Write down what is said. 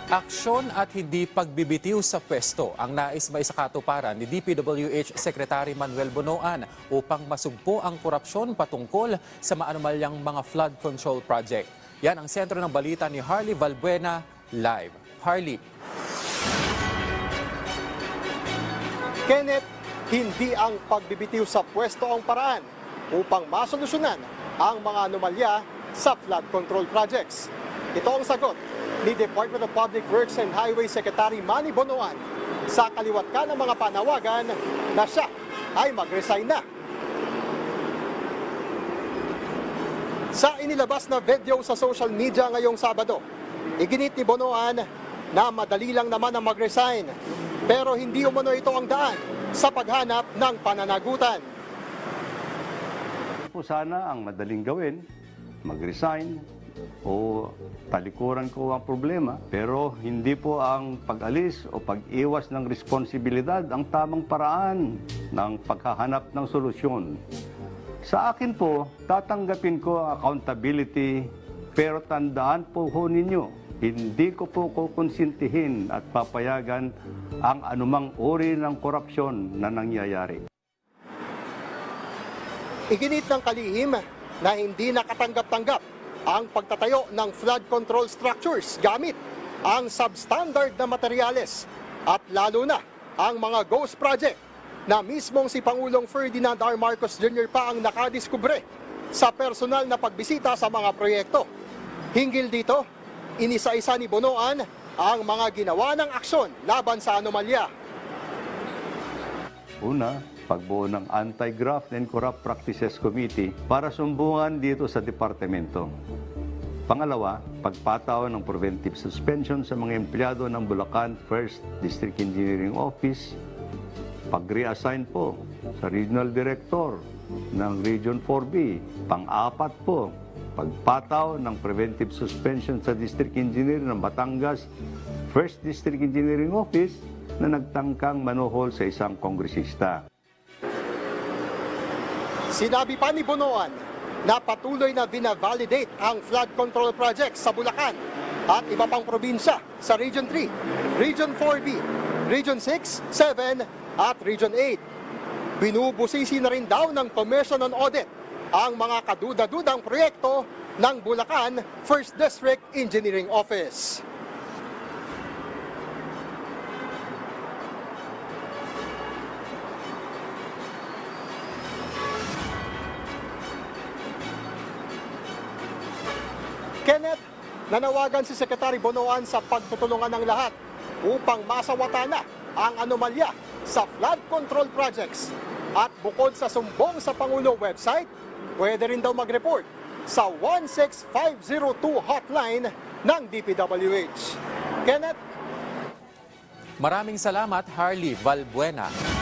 Aksyon at hindi pagbibitiw sa pwesto ang nais maisakatuparan ni DPWH Secretary Manuel Bonoan upang masugpo ang korupsyon patungkol sa maanumalyang mga flood control project. Yan ang sentro ng balita ni Harley Valbuena live. Harley. Kenneth, hindi ang pagbibitiw sa pwesto ang paraan upang masolusyonan ang mga anomalya sa flood control projects. Ito ang sagot ni Department of Public Works and Highway Secretary Manny Bonoan sa kaliwat ka ng mga panawagan na siya ay mag-resign na. Sa inilabas na video sa social media ngayong Sabado, iginit ni Bonoan na madali lang naman ang mag-resign pero hindi umano ito ang daan sa paghanap ng pananagutan. Po sana ang madaling gawin, mag-resign o talikuran ko ang problema, pero hindi po ang pag-alis o pag-iwas ng responsibilidad ang tamang paraan ng paghahanap ng solusyon. Sa akin po, tatanggapin ko accountability, pero tandaan po ninyo, hindi ko po kukonsintihin at papayagan ang anumang uri ng korupsyon na nangyayari. Iginit ng kalihim na hindi nakatanggap-tanggap ang pagtatayo ng flood control structures gamit ang substandard na materyales at lalo na ang mga ghost project na mismong si Pangulong Ferdinand R. Marcos Jr. pa ang nakadiskubre sa personal na pagbisita sa mga proyekto. Hinggil dito, inisa-isa ni Bonoan ang mga ginawa ng aksyon laban sa anomalya. Una, pagbuo ng Anti-Graft and Corrupt Practices Committee para sumbungan dito sa departamento. Pangalawa, pagpataw ng preventive suspension sa mga empleyado ng Bulacan 1st District Engineering Office, pag-reassign po sa Regional Director ng Region 4B. Pang-apat po, pagpataw ng preventive suspension sa District Engineer ng Batangas 1st District Engineering Office na nagtangkang manuhol sa isang kongresista. Sinabi pa ni Bonoan na patuloy na binavalidate ang flood control projects sa Bulacan at iba pang probinsya sa Region 3, Region 4B, Region 6, 7 at Region 8. Binubusisi na rin daw ng Commission on Audit ang mga kaduda-dudang proyekto ng Bulacan 1st District Engineering Office. Kenneth, nanawagan si Secretary Bonoan sa pagtutulungan ng lahat upang masawata na ang anomalya sa flood control projects. At bukod sa sumbong sa Pangulo website, pwede rin daw mag-report sa 16502 hotline ng DPWH. Kenneth? Maraming salamat, Harley Valbuena.